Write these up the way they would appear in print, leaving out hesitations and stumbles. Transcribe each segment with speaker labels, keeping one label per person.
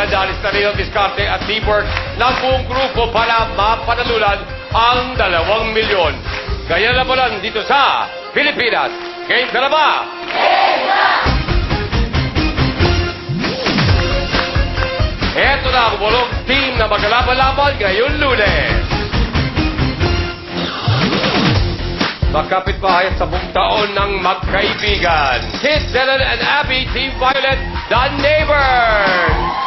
Speaker 1: Maganda ang istorya ng diskarte at teamwork ng buong grupo para mapanalunan ang 2 milyon. Kaya na po lang dito sa Pilipinas. Game ka na ba? Eto na ang 8 team na maglalaban-laban ngayong Lunes. Magkapit bahay sa 10 taon ng magkaibigan. Kids, Dylan and Abby, Team Violet, The Neighbors.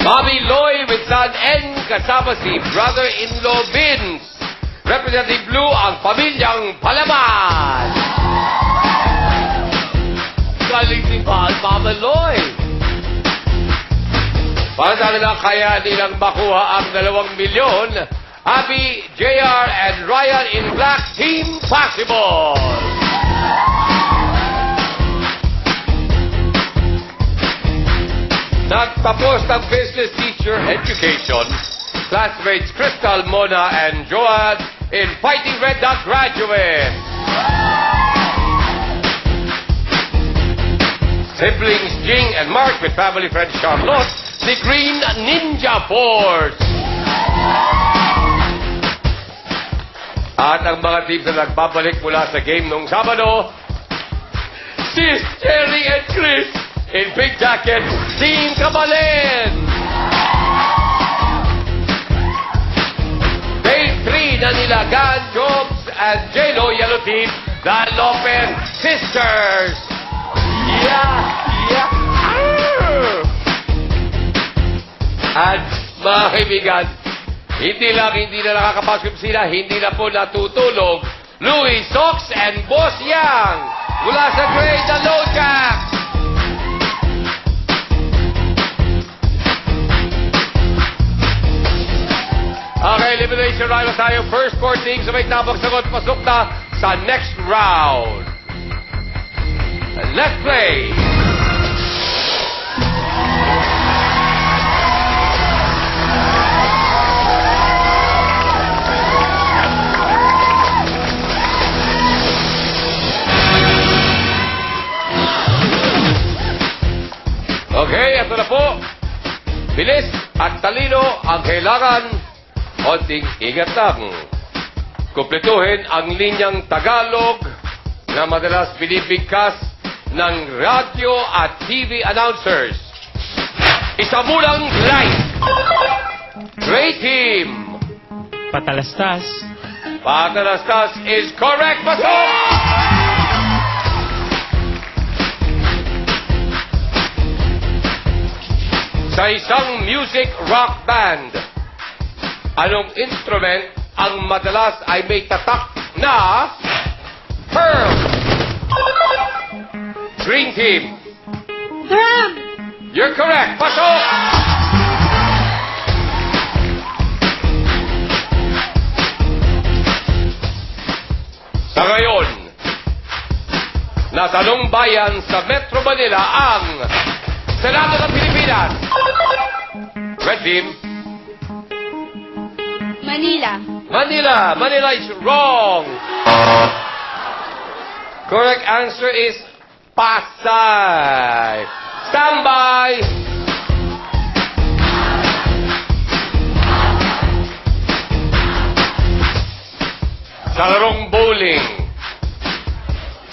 Speaker 1: Bobby Loy with son N kasama si brother-in-law Vince. Representative Blue ang pamilyang Palaman. Galing si Mama Loy. Para sa nila kaya nilang makuha ang 2 milyon, Abby, JR, and Ryan in Black, Team Possible. Nagtapos ng Business Teacher Education, classmates Crystal, Mona, and Joanne in Fighting Red Dot graduate. Siblings Jing and Mark with family friend Charlotte, the Green Ninja Force. At ang mga teams na nagbabalik mula sa game nung Sabado, Sis, Jerry, and Chris in Big Jacket, Team Kabalin! Day 3 na nilagan, Jobs and J-Lo, Yellow Team, the Lopez Sisters! Yeah! At mga kaibigan, hindi na nakakapasok sila, hindi na po natutulog. Louis Sox and Boss Yang mula sa Gray the Lojack. Okay, elimination round na tayo. First 4 teams na may tamang sagot, pasok na sa next round. Let's play! Okay, ito na po. Bilis at talino ang kailangan. Konting ingat lang. Kumpletuhin ang linyang Tagalog na madalas binibigkas ng radio at TV announcers. Isa mulang like. Great team.
Speaker 2: Patalastas.
Speaker 1: Patalastas is correct. Pasok! Sa isang music rock band, anong instrument ang madalas ay may tatak na pearl? Green team.
Speaker 3: Drum!
Speaker 1: You're correct. Pasok! Sa ngayon, nasa anong bayan sa Metro Manila ang Senado ng Pilipinas? Red team.
Speaker 3: Manila.
Speaker 1: Manila. Manila is wrong. Correct answer is Pasay. Standby. Sa larong bowling,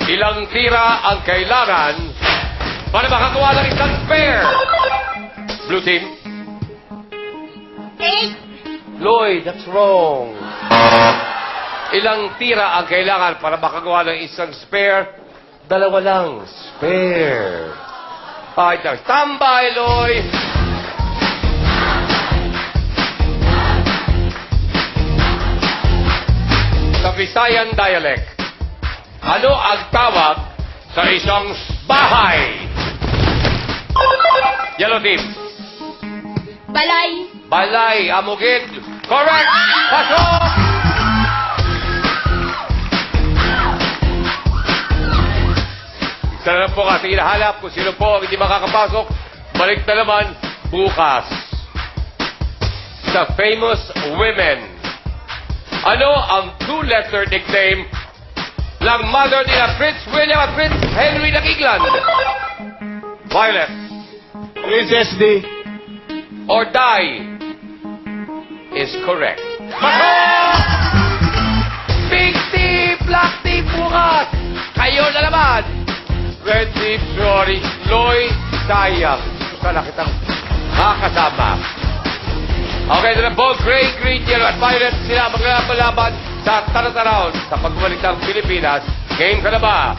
Speaker 1: ilang tira ang kailangan para makakuha ng isang spare? Blue team.
Speaker 3: 8.
Speaker 1: Lloyd, that's wrong. Ilang tira ang kailangan para makagawa ng isang spare? 2 lang. Spare. Ay, tambay, Lloyd. Sa Visayan dialect, ano ang tawag sa isang bahay? Yellow team.
Speaker 3: Balay.
Speaker 1: Balay, amugid. Correct! Pasok! Isa na po kasi hinahanap kung sino po ang hindi makakapasok. Balik na naman bukas. Sa famous women. Ano ang 2-letter nickname ng mother nila Prince William at Prince Henry ng England? Violet.
Speaker 2: Princess D.
Speaker 1: or die is correct. Big team, black team bukas. Kayo na naman. Red team, sorry. Loy, sayang. Sana kitang makasama. Okay, na bold, gray, green, yellow, at violet. Sila maglalaban sa Tarataraon sa pagbalik ng Pilipinas. Game ka na ba?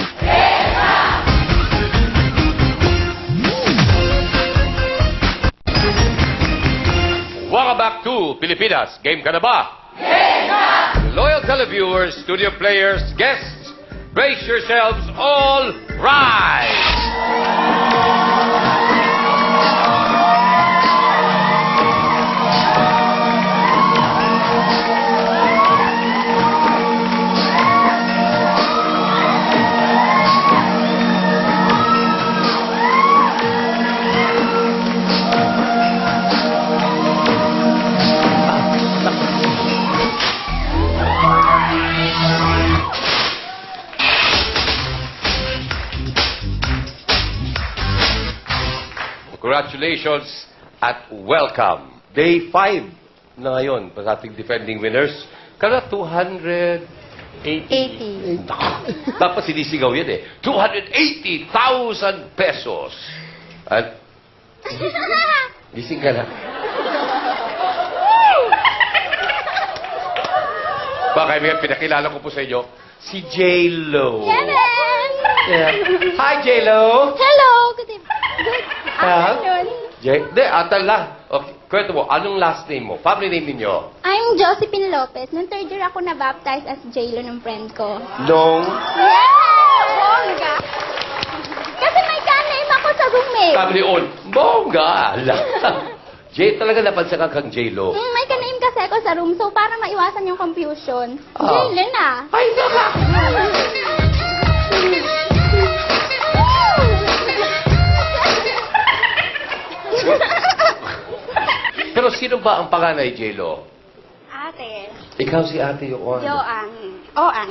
Speaker 1: Welcome back to Pilipinas. Game ka na ba? Loyal televiewers, studio players, guests, brace yourselves, all rise! Congratulations at welcome. Day 5 na ngayon sa ating defending winners. Kaya 280.
Speaker 3: 80.
Speaker 1: Dapat sinisigaw yan eh. 280,000 pesos. At gising ka na. Baka may pinakilala ko po sa inyo, si J-Lo.
Speaker 3: Kevin!
Speaker 1: Yeah. Hi, J-Lo!
Speaker 3: Hello! Good afternoon.
Speaker 1: Atal lang. Okay, kwento mo, anong last name mo? Family name ninyo?
Speaker 3: I'm Josephine Lopez. Noong third year ako na-baptize as J-Lo ng friend ko.
Speaker 1: Nung?
Speaker 3: Yeah! Bongga! Kasi may ka-name ako sa roommate.
Speaker 1: Sabi ni On, bongga! J talaga napansin ka kang J-Lo.
Speaker 3: May ka-name kasi ako sa room, so para maiwasan yung confusion.
Speaker 1: Ah.
Speaker 3: J-Lo na.
Speaker 1: Ay, naka! Pero sino ba ang panganay, J-Lo?
Speaker 3: Ate.
Speaker 1: Ikaw si ate yung Oan.
Speaker 3: Joan. Oan.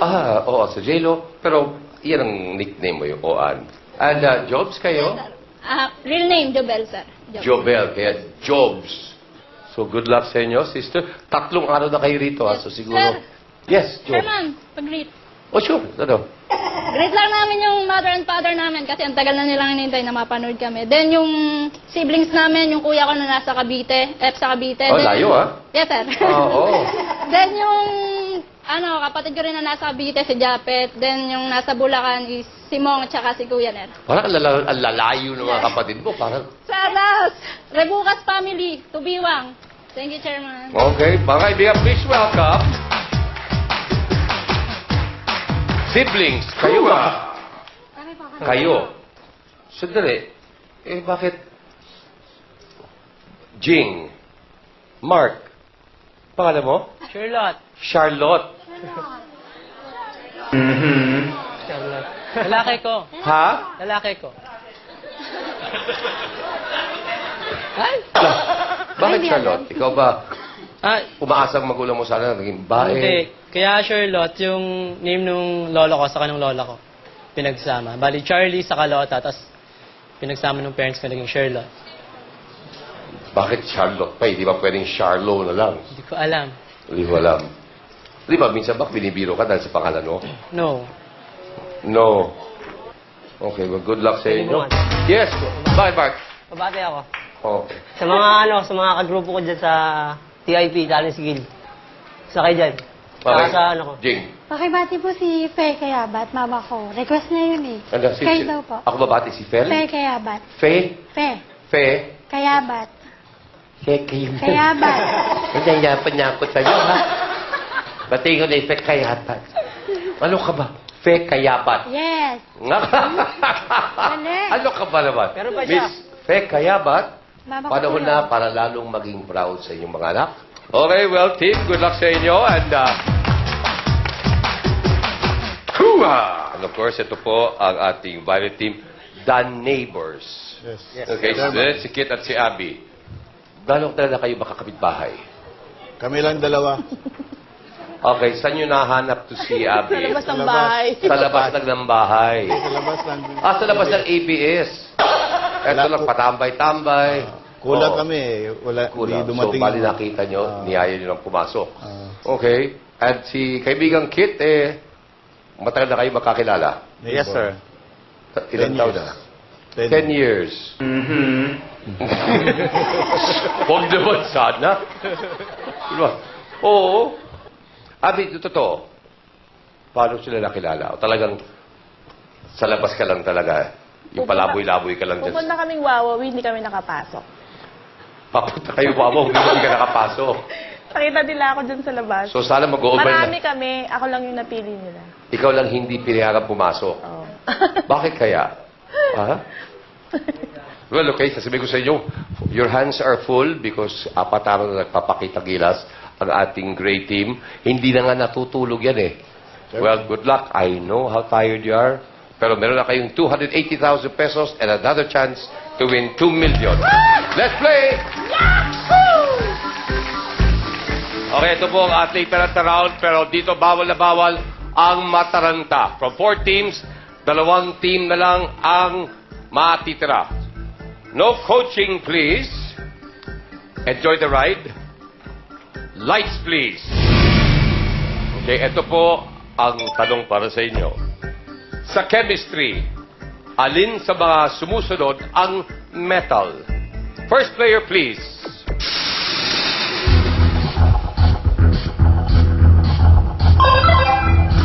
Speaker 1: Oo, sa J-Lo. Pero yan ang nickname mo, yung Oan. And Jobs kayo?
Speaker 3: Real name, Jobel, sir.
Speaker 1: Jobel, kaya Jobs. So good luck sa inyo, sister. 3 araw na kayo rito, ha? So siguro...
Speaker 3: Sir.
Speaker 1: Yes, Jobs.
Speaker 3: Sherman, pag-greet.
Speaker 1: Oh, sure. Ano?
Speaker 3: Greet lang namin yung mother and father namin kasi ang tagal na nilang hinintay na mapanood kami. Then yung siblings namin, yung kuya ko na nasa Cavite, sa Cavite.
Speaker 1: Oh,
Speaker 3: Then-
Speaker 1: layo, ha?
Speaker 3: Yes, sir.
Speaker 1: Oo.
Speaker 3: Then yung, kapatid ko rin na nasa Cavite, si Japet. Then yung nasa Bulacan is si Mong at saka si Kuya Ner.
Speaker 1: Parang ang lalayo ng mga kapatid mo. Parang...
Speaker 3: Saras! Rebukas family, Tubiwang. Thank you, Chairman.
Speaker 1: Okay, mga kaibigan, please welcome. Siblings, kayo ba? Kayo. Sandali. Bakit? Jing. Mark. Pangalan mo?
Speaker 4: Charlotte.
Speaker 1: Charlotte.
Speaker 4: Charlotte. Lalaki ko.
Speaker 1: Ha?
Speaker 4: Lalaki ko.
Speaker 1: Bakit Charlotte? Ikaw ba
Speaker 4: Ah,
Speaker 1: umaasang magulang mo sana naging bae?
Speaker 4: hindi. Kaya Charlotte, yung name nung lolo ko, saka nung lola ko, pinagsama. Bali, Charlie, saka Lota, tapos pinagsama nung parents ko, naging Charlotte.
Speaker 1: Bakit Charlotte pa? Di ba pwedeng Charlo na lang?
Speaker 4: Hindi ko alam.
Speaker 1: Hindi ko alam. Di ba, minsan ba binibiro ka dahil sa pangalan mo?
Speaker 4: No.
Speaker 1: No. Okay, well, good luck sa inyo. Yes. Bye, Mark.
Speaker 5: Pabati ako.
Speaker 1: Okay.
Speaker 5: Sa mga kagrupo ko dyan sa TIP, Talent Guild. Sa kayo dyan. Saka sa ko.
Speaker 1: Jing.
Speaker 6: Pakibati po si Faye Kayabat, mama ko. Request niya yun eh.
Speaker 1: Ano,
Speaker 6: Kayo daw po.
Speaker 1: Ako babati si Fel?
Speaker 6: Faye Kayabat.
Speaker 1: Fe?
Speaker 6: Faye.
Speaker 1: Fe?
Speaker 6: Kayabat.
Speaker 1: Kayabat.
Speaker 6: Kayabat.
Speaker 1: Nanyayapan niya ako sa'yo, ha? Bati ko na yung Fe Kayabat. Ano ka ba? Fe Kayabat.
Speaker 6: Yes.
Speaker 1: Nga ka? Ano ka ba naman?
Speaker 5: Meron pa siya.
Speaker 1: Miss Fe Kayabat,
Speaker 6: Mama ko
Speaker 1: panahon
Speaker 6: po
Speaker 1: na
Speaker 6: yun.
Speaker 1: para lalong maging proud sa inyong mga anak. Okay, well, team, good luck sa inyo. And, and of course, ito po ang ating violet team, The Neighbors.
Speaker 2: Yes.
Speaker 1: Okay, so si Kit at si Abby. Gano'ng talaga kayo makakapit-bahay?
Speaker 2: Kami lang dalawa.
Speaker 1: Okay, saan nyo nahanap to si Abby?
Speaker 2: ng bahay.
Speaker 1: Sa labas lang ng bahay.
Speaker 2: Sa labas lang.
Speaker 1: Sa labas ng ABS. Eto lang, patambay-tambay.
Speaker 2: Kulang
Speaker 1: Oo.
Speaker 2: kami eh. Wala,
Speaker 1: Kulang.
Speaker 2: Hindi dumating.
Speaker 1: So, bali nakita nyo, niyaya nyo lang pumasok.
Speaker 2: Ah.
Speaker 1: Okay. At si kaibigang Kit, matagal na kayo magkakilala.
Speaker 2: Yes, sir.
Speaker 1: Ilang
Speaker 2: 10
Speaker 1: taon
Speaker 2: years.
Speaker 1: na? 10 years. Huwag naman sana. Diba? Oo. Abi, ito totoo. Paano sila nakilala? O talagang sa labas ka lang talaga. Yung palaboy-laboy ka lang dyan.
Speaker 7: Pupunta kaming Wawawi, hindi kami nakapasok.
Speaker 1: Papunta kayo pa mo, hindi ka nakapasok.
Speaker 7: Nakita nila ako dyan sa labas.
Speaker 1: So sana mag-over
Speaker 7: Marami
Speaker 1: na.
Speaker 7: kami, ako lang yung napili nila.
Speaker 1: Ikaw lang hindi pinayagan pumasok.
Speaker 7: Oo.
Speaker 1: Bakit kaya? Ha? Well, okay, sasabihin ko sa inyo, your hands are full because apat araw na nagpapakita gilas ang ating great team. Hindi na nga natutulog yan eh. Well, good luck. I know how tired you are. Pero meron na kayong 280,000 pesos and another chance to win 2 million. Let's play! Okay, ito po ang ating taranta round. Pero dito bawal na bawal ang mataranta. From 4 teams, 2 team na lang ang matitira. No coaching, please. Enjoy the ride. Lights, please. Okay, ito po ang tanong para sa inyo. Sa chemistry, alin sa mga sumusunod ang metal? First player, please.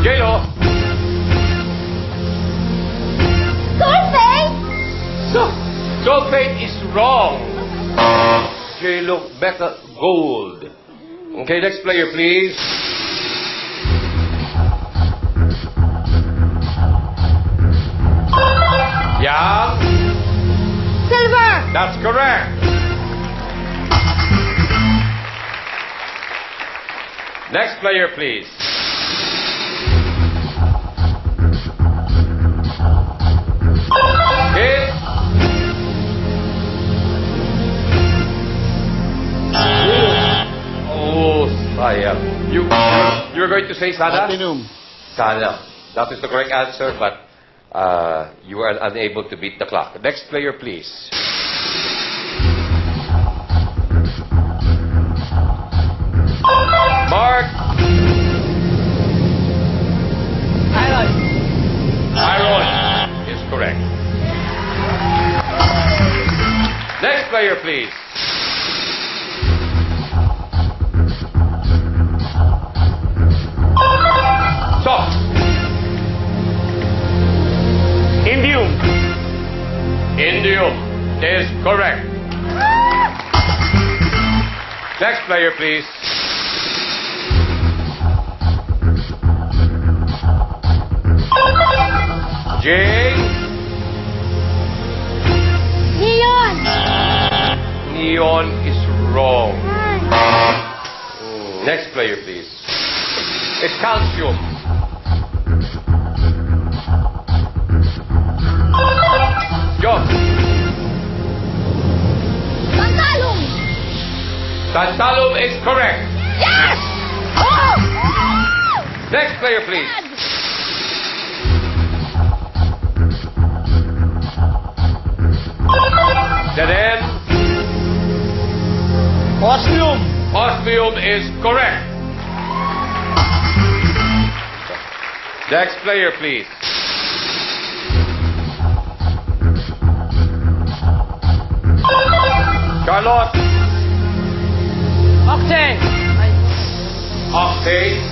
Speaker 1: J-Lo.
Speaker 6: Sulfate!
Speaker 1: Sulfate is wrong. J-Lo, metal, gold. Okay, next player, please. Yang.
Speaker 6: Silver!
Speaker 1: That's correct. Next player, please. Hit. Oh, sayang. You're going to say Sana?
Speaker 2: Platinum.
Speaker 1: Sana. That is the correct answer, but you are unable to beat the clock. Next player, please. Mark. Iron is correct. Next player, please. Soft. Indium. Indium is correct. Next player, please. Jay.
Speaker 6: Neon!
Speaker 1: Neon is wrong. Next player, please. It's calcium. John.
Speaker 3: Tantalum!
Speaker 1: Tantalum is correct.
Speaker 3: Yes! Oh!
Speaker 1: Next player, please. Then
Speaker 5: Osmium!
Speaker 1: osmium is correct. Next player, please. Charlotte.
Speaker 5: Octane!
Speaker 1: Octane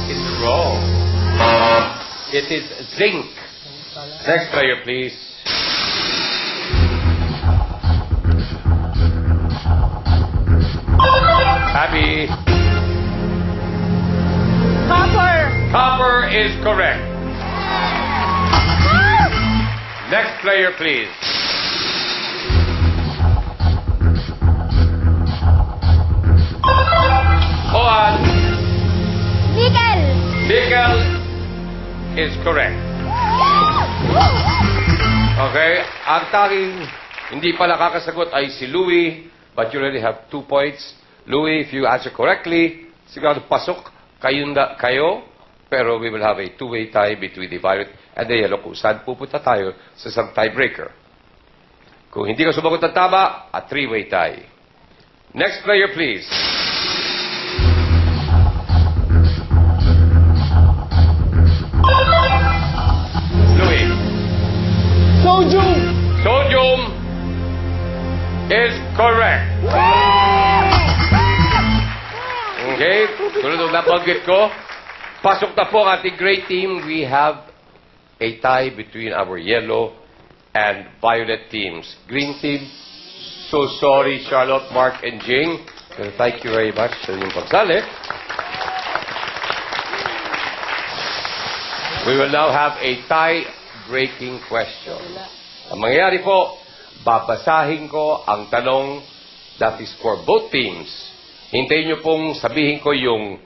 Speaker 1: is wrong. It is zinc. Next player, please. Abby.
Speaker 7: Copper!
Speaker 1: Copper is correct. Next player, please. Juan.
Speaker 6: Nickel!
Speaker 1: Nickel is correct. Okay? Ang tanging hindi pa nakakasagot ay si Louie, but you already have 2 points. Louie, if you answer correctly, siguro pasok kayo, pero we will have a two-way tie between the violet and the yellow kung saan pupunta tayo sa isang tiebreaker. Kung hindi ka sumagot ng tama, a three-way tie. Next player, please. Louis. Sodium is correct. Okay, tulad ng nabanggit ko, pasok na po ang ating great team. We have a tie between our yellow and violet teams. Green team, so sorry, Charlotte, Mark, and Jing. Pero thank you very much sa inyong pagsali. We will now have a tie-breaking question. Ang mangyayari po, babasahin ko ang tanong that is for both teams. Hintayin niyo pong sabihin ko yung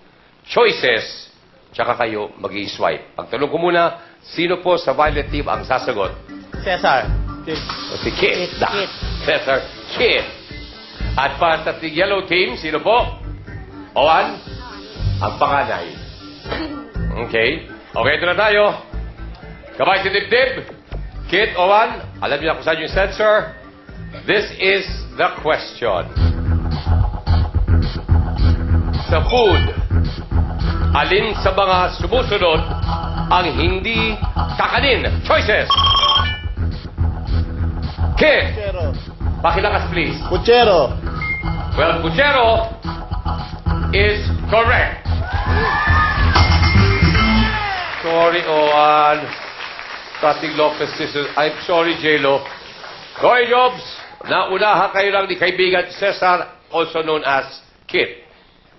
Speaker 1: choices, tsaka kayo mag-i-swipe. Ang tanong ko muna, sino po sa violet team ang sasagot?
Speaker 5: Cesar.
Speaker 1: O si Kit. Cesar Kit. At para sa yellow team, sino po? Owan, ang panganay. Okay. Okay, ito na tayo. Kamay si Dibdib. Kit, Owan, alam niyo na kung saan yung sensor. This is the question. Sa food, alin sa mga sumusunod ang hindi kakanin? Choices! Kit,
Speaker 2: Puchero.
Speaker 1: pakilakas please.
Speaker 2: Puchero.
Speaker 1: Well, puchero is correct. Sorry, Owan. Pating Lopez sisters. I'm sorry, J-Lo. Hoy, Jobs! Naunahan kayo lang ni kaibigan Cesar, also known as Kit.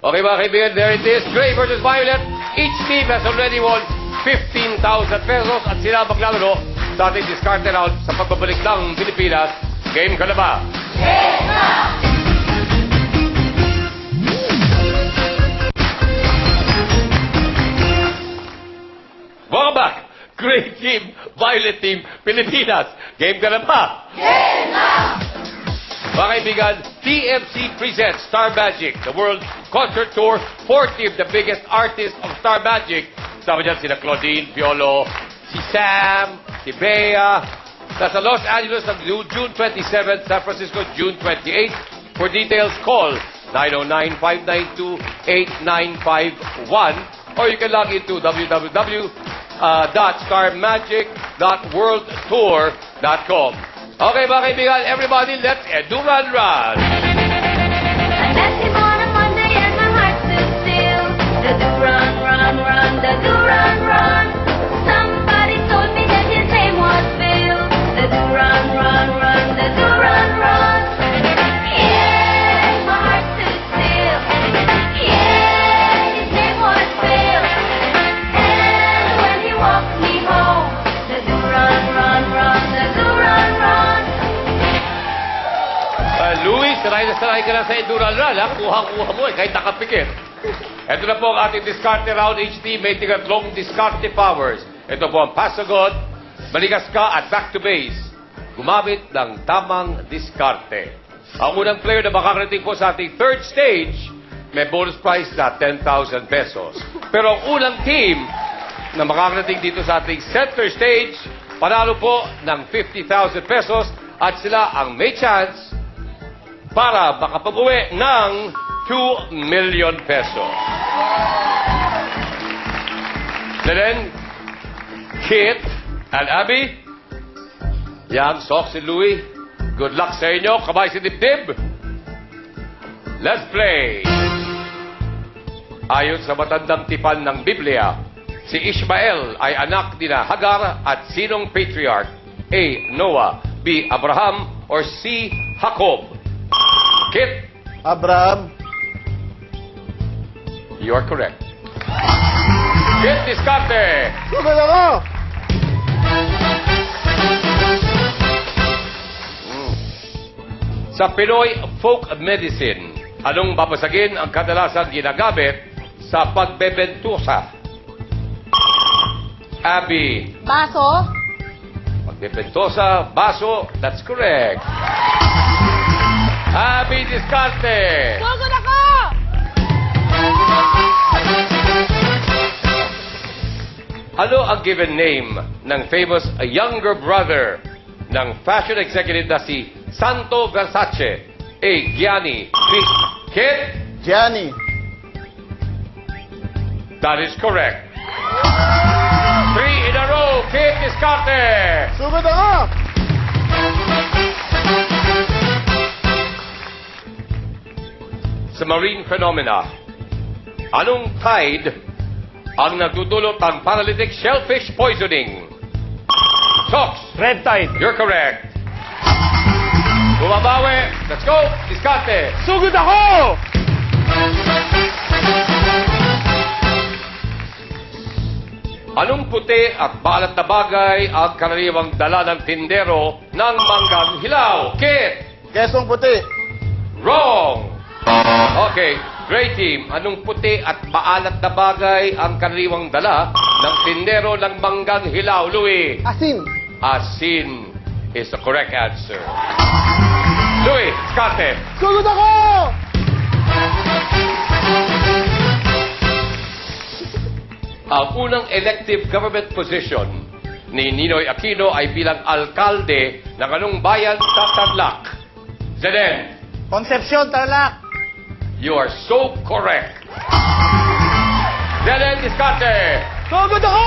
Speaker 1: Okay, mga kaibigan, there it is. Gray versus Violet. Each team has already won 15,000 pesos at sila maglalaro sa ating discard round sa pagbabalik ng Pilipinas. Game ka na ba? Game na! Welcome back. Great team, Violet team, Pilipinas. Game ka na ba? Game na! Mga kaibigan, TMC presents Star Magic, the World Concert Tour, 40 of the biggest artists of Star Magic. Sama dyan sina Claudine, Piolo, si Sam, si Bea. Nasa Los Angeles ang June 27, San Francisco June 28. For details, call 909-592-8951 or you can log into www.starmagic.worldtour.com. Okay, mga kaibigan, everybody, let's do run.
Speaker 8: I met him on a Monday and my heart stood still. The do run, the do run. Somebody told me that his name was Bill. The do run, the do run. Yeah, my heart stood still. Yeah, his name was Bill. And when he walked me home, the do run, the do run.
Speaker 1: Luis, sanay ka na sa Endural Run, ha? Kuha-kuha mo, kahit nakapikit. Ito na po ang ating discarte round. Each team may tigatlong discarte powers. Ito po ang pasagot, balikas ka at back to base. Gumamit ng tamang discarte. Ang unang player na makakarating po sa ating third stage, may bonus prize na 10,000 pesos. Pero ang unang team na makakarating dito sa ating center stage, panalo po ng 50,000 pesos at sila ang may chance para makapag-uwi ng 2 million pesos. Then, Kit and Abby, Yang, Sox, and Louie, good luck sa inyo. Kamay si Dibdib. Let's play. Ayon sa matandang tipan ng Biblia, si Ishmael ay anak ni Hagar at sinong patriarch? A. Noah, B. Abraham, or C. Jacob? Kit,
Speaker 2: Abraham.
Speaker 1: you are correct. Kit, diskarte.
Speaker 2: Sugal ako.
Speaker 1: Sa Pinoy folk medicine, anong babasagin ang kadalasan ginagamit sa pagbebentusa? Abby,
Speaker 3: Baso.
Speaker 1: pagbebentusa, baso, that's correct. Abby, diskarte.
Speaker 3: Sugod ako!
Speaker 1: Ano ang given name ng famous younger brother ng fashion executive na si Santo Versace? A. Gianni. B. Kit?
Speaker 2: Gianni.
Speaker 1: That is correct. 3 in a row. Kit Discarte.
Speaker 2: Sugod ako!
Speaker 1: Sa marine phenomena, anong tide ang nagdudulot ng paralytic shellfish poisoning? Sox.
Speaker 2: Red tide.
Speaker 1: You're correct. Bumabawi. Let's go. Discarte.
Speaker 2: Sugod ako!
Speaker 1: Anong puti at balat na bagay ang karaniwang dala ng tindero ng manggang hilaw? Kit.
Speaker 2: Kesong puti.
Speaker 1: Wrong. Okay. Great team. Anong puti at maalat na bagay ang karaniwang dala ng tindero ng manggang hilaw? Louie.
Speaker 2: Asin.
Speaker 1: Asin is the correct answer. Louie. Discarte.
Speaker 2: Sugod ako!
Speaker 1: Ang unang elective government position ni Ninoy Aquino ay bilang alkalde ng anong bayan sa Tarlac? Zeden,
Speaker 2: Concepcion, Tarlac.
Speaker 1: you are so correct. Zeden Discarte.
Speaker 2: Sugod ako!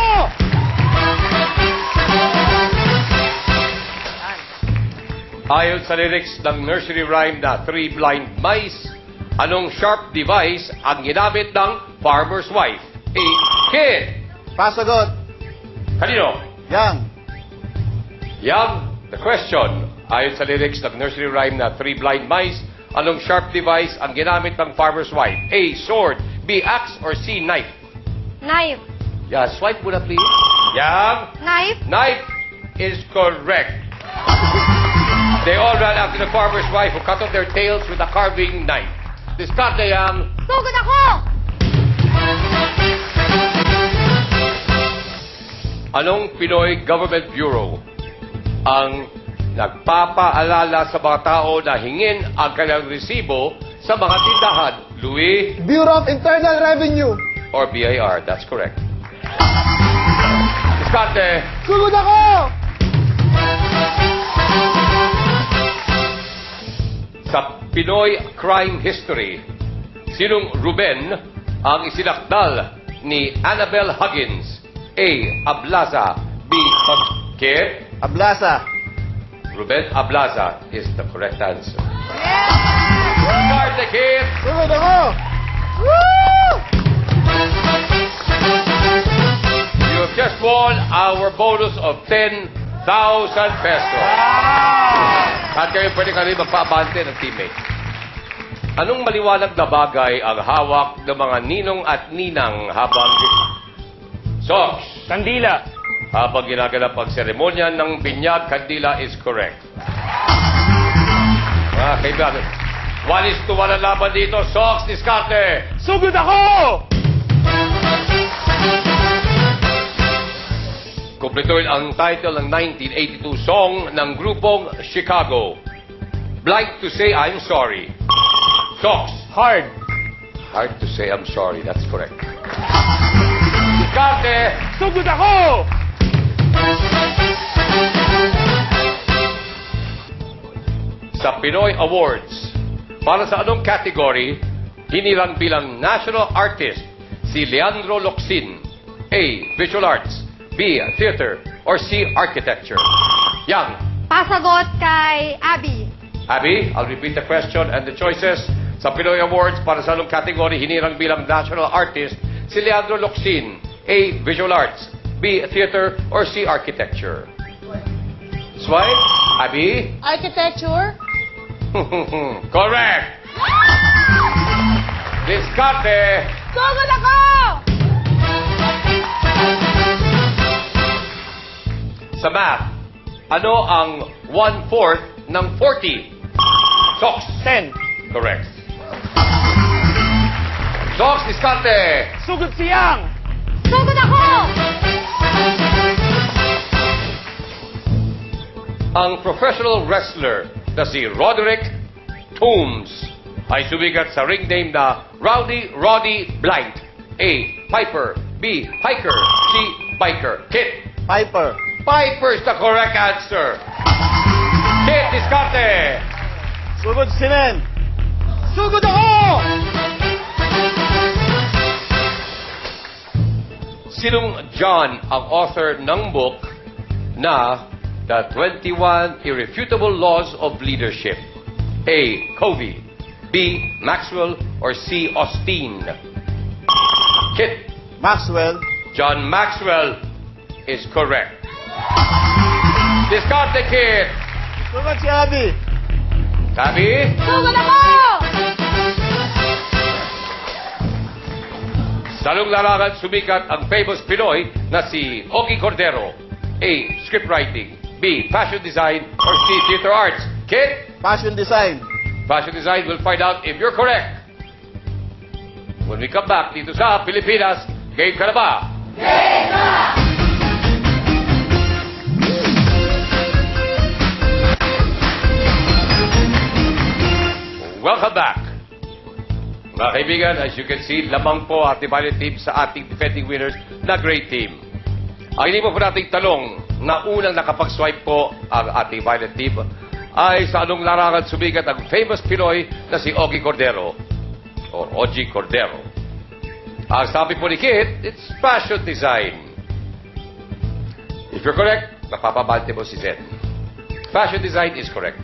Speaker 1: Ayon sa lyrics ng nursery rhyme na Three Blind Mice, anong sharp device ang ginamit ng farmer's wife? A. Kid.
Speaker 2: Pasagot.
Speaker 1: Kanino?
Speaker 2: Yang.
Speaker 1: Yang, the question. Ayon sa lyrics ng nursery rhyme na Three Blind Mice, anong sharp device ang ginamit ng farmer's wife? A. Sword. B. Axe. Or C. Knife?
Speaker 6: Knife.
Speaker 1: Yeah, swipe muna please. Yang.
Speaker 6: Knife.
Speaker 1: Knife is correct. They all ran after the farmer's wife who cut off their tails with a carving knife. Discarte, Yang.
Speaker 6: Sugod ako!
Speaker 1: Anong Pinoy Government Bureau ang nagpapaalala sa mga tao na hingin ang kanilang resibo sa mga tindahan? Louis
Speaker 2: Bureau of Internal Revenue.
Speaker 1: or BIR? That's correct. Discarte.
Speaker 2: Sugod ako!
Speaker 1: Sa Pinoy crime history, sinong Ruben ang isinakdal ni Annabel Huggins? A. Ablaza. B. Kit.
Speaker 2: Ablasa.
Speaker 1: Ruben Ablaza is the correct answer. Start the Kit.
Speaker 2: Sugod ako!
Speaker 1: You have just won our bonus of 10,000 pesos. At kayo pwede ka rin magpaabante ng teammate. Anong maliwanag na bagay ang hawak ng mga ninong at ninang habang... Sox.
Speaker 2: Kandila.
Speaker 1: Habang ginaganap ang seremonya ng binyag, kandila is correct. Kaibigan, 1-1 ang laban dito. Sox, Discarte.
Speaker 2: Sugod ako!
Speaker 1: Kumpletuin ang title ng 1982 song ng grupong Chicago. Like to say I'm sorry. Sox.
Speaker 2: Hard.
Speaker 1: Hard to say I'm sorry. That's correct. Discarte.
Speaker 2: Sugod ako!
Speaker 1: Sa Pinoy Awards, para sa anong category, hinirang bilang National Artist si Leandro Locsin? A. Visual Arts. B. Theater. Or C. Architecture? Yang.
Speaker 6: Pasagot kay Abby.
Speaker 1: Abby, I'll repeat the question and the choices. Sa Pinoy Awards, para sa anong category, hinirang bilang National Artist si Leandro Locsin? A. Visual Arts. B. Theater. Or C. Architecture? Swipe. Abby?
Speaker 7: Architecture?
Speaker 1: Correct. Discarte.
Speaker 7: Sugod ako!
Speaker 1: Sa math, ano ang 1/4 ng 40? Sox.
Speaker 2: 10.
Speaker 1: Correct. Sox, Discarte.
Speaker 2: Sugod si Yang.
Speaker 6: Sugod ako!
Speaker 1: Ang professional wrestler na si Roderick Toombs ay sumigat sa ring name na Rowdy Roddy Blank. A. Piper. B. Hiker. C. Biker. Kit.
Speaker 2: Piper.
Speaker 1: Piper is the correct answer. Kit, diskarte!
Speaker 2: Sugod si Nen. Sugod ako!
Speaker 1: Sinong John ang author ng book na The 21 Irrefutable Laws of Leadership? A. Covey, B. Maxwell, or C. Austin? Kit,
Speaker 2: Maxwell.
Speaker 1: John Maxwell is correct. Discard the Kit.
Speaker 2: Sugod si Abby.
Speaker 1: Sabi?
Speaker 3: Sugod ako!
Speaker 1: Sa anong larangan sumikat ang famous Pinoy na si Ogie Cordero? A. Scriptwriting, B. Fashion design, or C. Theater arts? Kit?
Speaker 2: Fashion design.
Speaker 1: Fashion design, we'll find out if you're correct. When we come back dito sa Pilipinas, game ka na ba? Game na! Welcome back. Mga kaibigan, as you can see, lamang po ating violet team sa ating defending winners na great team. Ang hindi po nating tanong na unang nakapag-swipe po ang ating violet team ay sa anong larangan sumikat ang famous Pinoy na si Ogie Cordero or Ogie Cordero. Ang sabi po ni Kit, it's fashion design. If you're correct, napapabante mo si Zen. Fashion design is correct.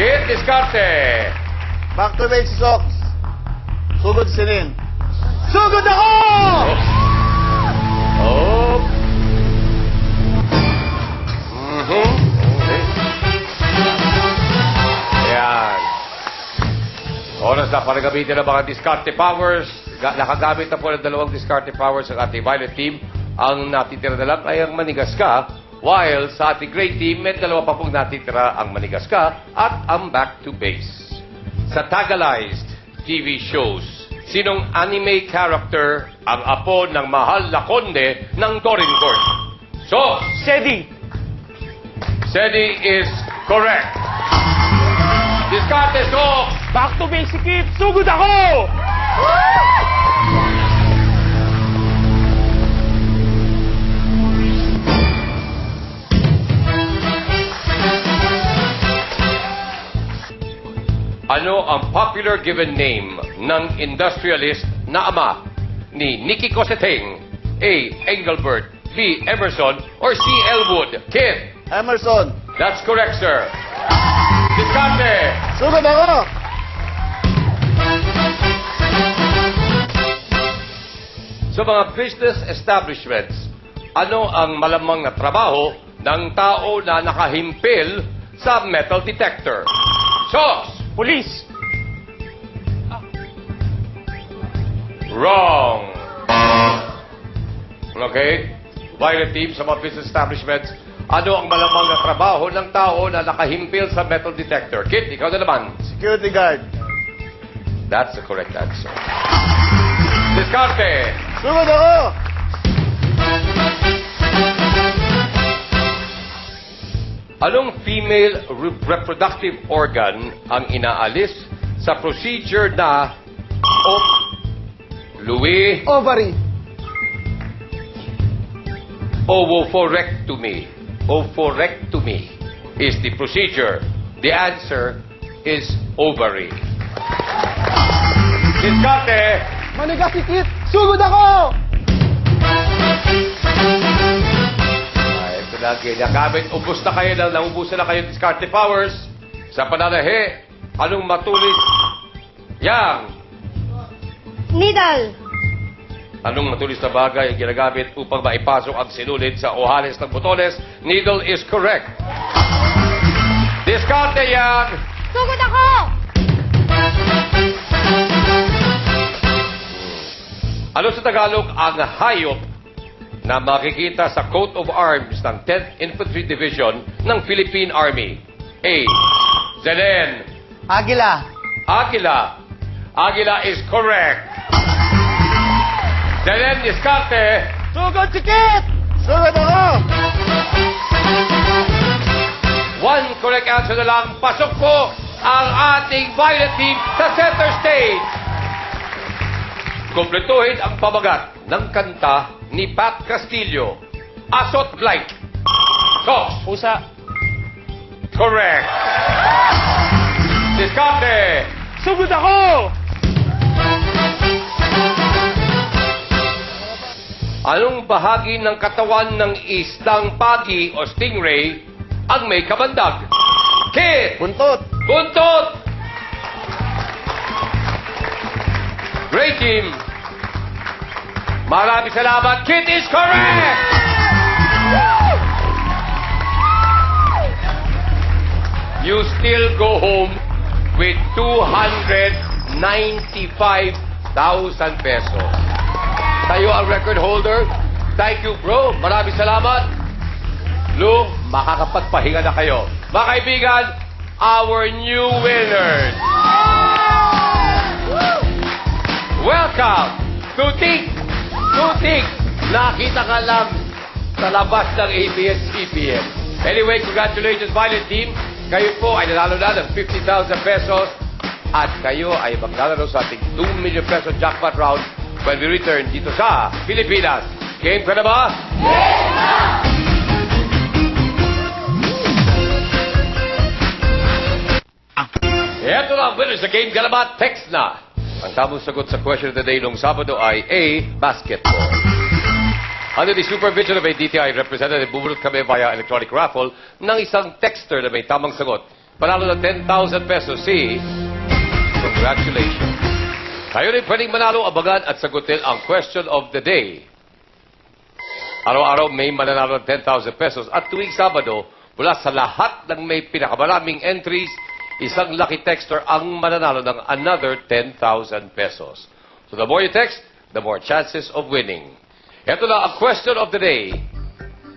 Speaker 1: Kit, diskarte!
Speaker 2: Back to base si Sox. Sugod si Nen. Sugod ako!
Speaker 1: Oh. Okay. Ayan. Oras na para gamitin ang mga discarte powers. Nakagamit na po ng dalawang discarte powers ang ating violet team. Ang natitira na lang ay ang manigas ka. While sa ating great team, may dalawa pa pong natitira ang manigas ka at ang back to base. Sa Tagalized TV shows, sinong anime character ang apo ng mahal na konde ng Dorincourt? So,
Speaker 2: Sedi.
Speaker 1: Sedi is correct. Discarte so.
Speaker 2: Back to basic kit. Sugod ako!
Speaker 1: Ano ang popular given name ng industrialist na ama ni Nicky Cosseteng? A. Engelbert, B. Emerson, or C. Elwood? Kid,
Speaker 2: Emerson.
Speaker 1: that's correct, sir. Discarte.
Speaker 2: Sugod ako!
Speaker 1: Sa mga business establishments, ano ang malamang na trabaho ng tao na nakahimpil sa metal detector? Sos!
Speaker 2: Police.
Speaker 1: Wrong. Okay? Violet team sa mga business establishments, ano ang malamang na trabaho ng tao na nakahimpil sa metal detector? Kit, ikaw na naman.
Speaker 2: Security guard.
Speaker 1: That's the correct answer. Discarte.
Speaker 2: Sugod ako!
Speaker 1: Anong female reproductive organ ang inaalis sa procedure na Louis
Speaker 2: Ovary.
Speaker 1: oophorectomy? Oophorectomy is the procedure. The answer is ovary. Discarte.
Speaker 2: Manigas si Kit. Sugod ako!
Speaker 1: Ito na, ginagamit. Ubus na kayo na, naubusan na kayo discarte powers. Sa pananahe, anong matulis? Yang.
Speaker 6: Needle.
Speaker 1: Anong matulis na bagay ang ginagamit upang maipasok ang sinulid sa ohales ng botones? Needle is correct. Discarte, Yang.
Speaker 6: Sugod ako!
Speaker 1: Ano sa Tagalog ang hayop na makikita sa coat of arms ng 10th Infantry Division ng Philippine Army? A. Zelen.
Speaker 2: Agila.
Speaker 1: Agila. Agila is correct. Zelen, discarte.
Speaker 2: Sugod si Kit! Sugod ako!
Speaker 1: One correct answer na lang. Pasok po ang ating violet team sa center stage. Kumpletuhin ang pamagat ng kanta ni Pat Castillo, Asot Blight. So,
Speaker 2: Pusa.
Speaker 1: correct. Diskarte.
Speaker 2: Sugod ako!
Speaker 1: Anong bahagi ng katawan ng isdang pagi o stingray ang may kabandag? Kit!
Speaker 2: Buntot!
Speaker 1: Buntot! Great team! Maraming salamat. Kit is correct! You still go home with 295,000 pesos. Tayo ang record holder. Thank you, bro. Maraming salamat. Lou, makakapagpahinga na kayo. Mga kaibigan, our new winners. Welcome to Tik. Nakita ka lang sa labas ng ABS-CBN. Anyway, congratulations, Violet Team. Kayo po ay nanalo na ng 50,000 pesos at kayo ay maglalaro sa ating 2 million peso jackpot round when we return dito sa Pilipinas. Game ka na ba? Game na! Ito na ang winner sa Game ka na ba? Text na! Ang tamang sagot sa question of the day noong Sabado ay A, basketball. Under the supervision of a DTI representative, bubulot kami via electronic raffle ng isang texter na may tamang sagot. Panalo ng 10,000 pesos. C, congratulations. Kayo rin pwedeng manalo, abangan at sagutin ang question of the day. Araw-araw may mananalo ng 10,000 pesos at tuwing Sabado, mula sa lahat ng may pinakamaraming entries, isang lucky texter ang mananalo ng another 10,000 pesos. So the more you text, the more chances of winning. Ito na ang question of the day.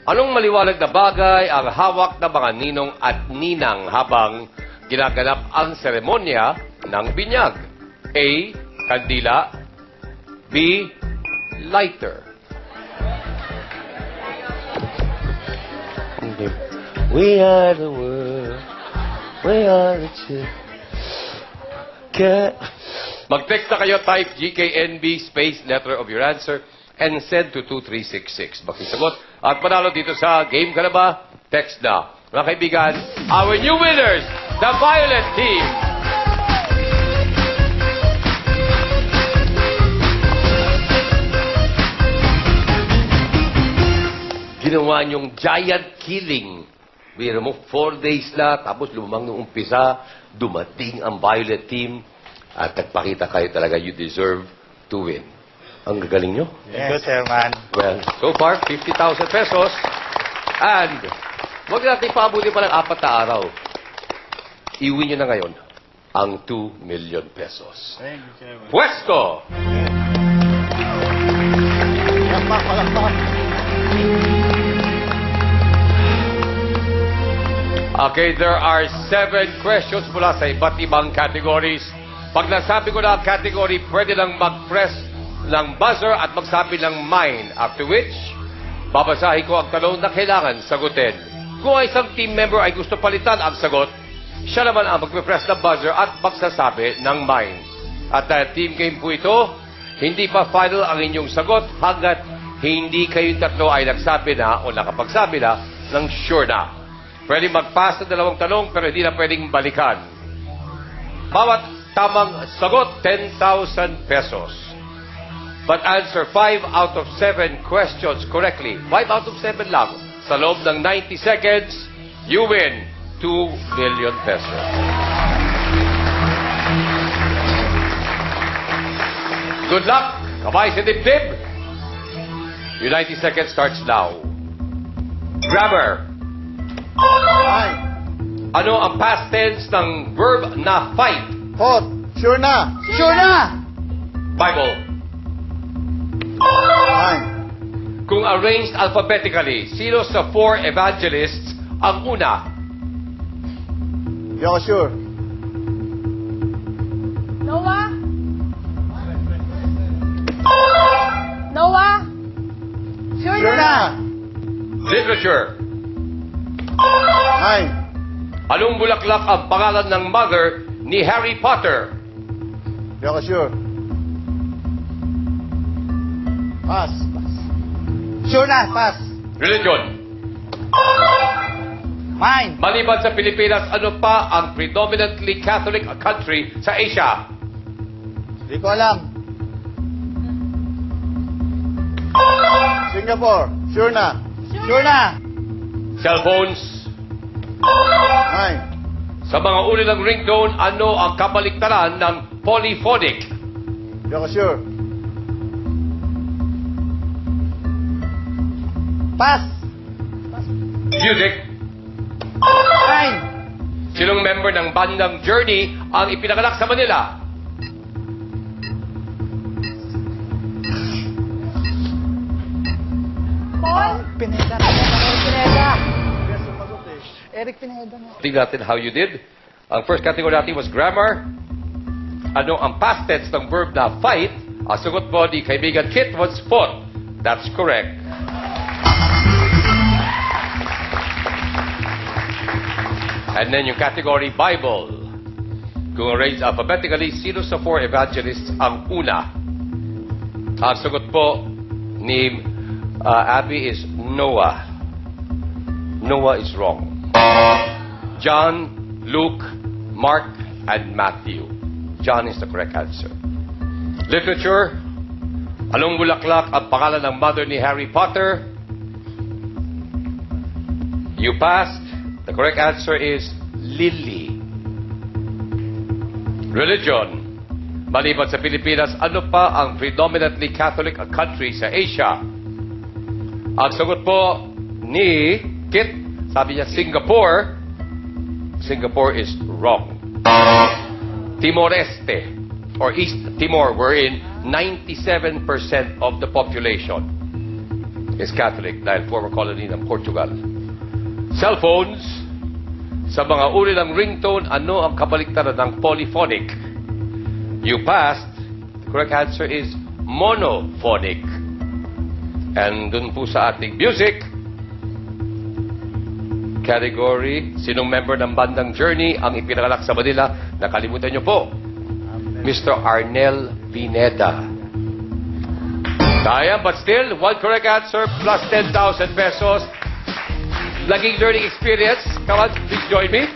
Speaker 1: Anong maliwanag na bagay ang hawak ng mga ninong at ninang habang ginaganap ang seremonya ng binyag? A, kandila. B, lighter.
Speaker 2: We are the world. We are the children.
Speaker 1: Mag-text na kayo, type GKNB space letter of your answer and send to 2366. Makisagot at panalo dito sa Game Ka na ba? Text na. Mga kaibigan, our new winners, the Violet Team. Ginawa niyong giant killing. Biro mo, 4 days na, tapos lumang nung umpisa, dumating ang Violet Team, at nagpakita kayo talaga you deserve to win. Ang gagaling nyo.
Speaker 2: Thank you, Chairman.
Speaker 1: Well, so far, 50,000 pesos. And, huwag natin paabuti pa ng 4 na araw. Iuwi nyo na ngayon ang 2 million pesos.
Speaker 2: Thank you, Chairman.
Speaker 1: Pwesto!
Speaker 2: Palakpak.
Speaker 1: Okay, there are 7 questions mula sa iba't ibang categories. Pag nasabi ko na ang category, pwede lang mag-press ng buzzer at magsabi ng mine. After which, babasahin ko ang tanong na kailangan sagutin. Kung ang isang team member ay gusto palitan ang sagot, siya naman ang magpe-press ng buzzer at magsasabi ng mine. At dahil team game po ito, hindi pa final ang inyong sagot hanggat hindi kayong tatlo ay nagsabi na o nakapagsabi na ng sure na. Pwede mag-pass na 2 tanong pero hindi na pwedeng balikan. Bawat tamang sagot, 10,000 pesos. But answer 5 out of 7 questions correctly. 5 out of 7 lang. Sa loob ng 90 seconds, you win 2 million pesos. Good luck! Kamay sa dibdib! Your 90 seconds starts now. Grammar.
Speaker 2: Ay.
Speaker 1: Ano ang past tense ng verb na fight?
Speaker 2: Hot. Sure na. Sure na.
Speaker 1: Bible.
Speaker 2: Ay.
Speaker 1: Kung arranged alphabetically, sino sa 4 evangelists ang una?
Speaker 2: Di ako sure.
Speaker 7: Noah? Noah? Sure,
Speaker 2: Sure na.
Speaker 1: Literature.
Speaker 2: Ay.
Speaker 1: Anong bulaklak ang pangalan ng mother ni Harry Potter?
Speaker 2: Di ako sure. Pass. Sure na. Pass.
Speaker 1: Religion.
Speaker 2: Mine.
Speaker 1: Maliban sa Pilipinas, ano pa ang predominantly Catholic country sa Asia?
Speaker 2: Hindi ko alam. Singapore. Sure na. Sure na.
Speaker 1: Cellphones.
Speaker 2: Mine.
Speaker 1: Sa mga uri ng ringtone, ano ang kabaliktaran ng polyphonic?
Speaker 2: Hindi ako sure. Pass.
Speaker 1: Music.
Speaker 2: Mine.
Speaker 1: Sinong member ng bandang Journey ang ipinagalak sa Manila?
Speaker 7: Paul?
Speaker 2: Pineda.
Speaker 7: Eric Pineda na.
Speaker 1: Tingnan natin how you did. Ang first category natin was grammar. Ano ang past tense ng verb na fight? Ang sagot mo ni kaibigan Kit was fought. That's correct. And then yung category Bible. Kung arranged alphabetically, sino sa 4 evangelists ang una? Ang sagot po ni Abby is Noah. Noah is wrong. John, Luke, Mark, and Matthew. John is the correct answer. Literature. Anong bulaklak ang pangalan ng mother ni Harry Potter? You passed. The correct answer is Lily. Religion. Maliban sa Pilipinas, ano pa ang predominantly Catholic country sa Asia? Ang sagot po ni Kit, sabi niya Singapore. Singapore is wrong. Timor-Este or East Timor, wherein 97% of the population is Catholic dahil former colony ng Portugal. Cellphones. Sa mga uri ng ringtone, ano ang kabaliktaran ng polyphonic? You passed. The correct answer is monophonic. And dun po sa ating music category, sinong member ng bandang Journey ang ipinagalak sa Manila? Nakalimutan nyo po. Mr. Arnel Pineda. Sayang, but still, one correct answer plus 10,000 pesos. Laging learning experience. Come on, please join me.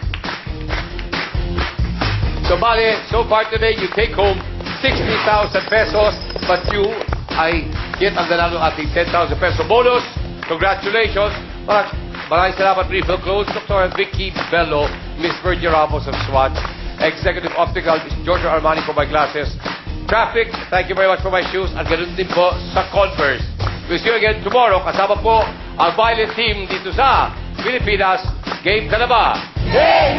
Speaker 1: So, bale, so far today, you take home 60,000 pesos, but you ay get ang nanalo ating 10,000 peso bonus. Congratulations. Maraming salamat, Refill Clothes, Dr. Vicky Bello, Miss Virgie Ramos of Swatch, Executive Optical, Miss Giorgio Armani for my glasses. Traffic, thank you very much for my shoes. At ganoon din po sa Converse. We'll see you again tomorrow. Kasama po ang violent team dito sa Pilipinas. Game ka na ba?
Speaker 2: Hey,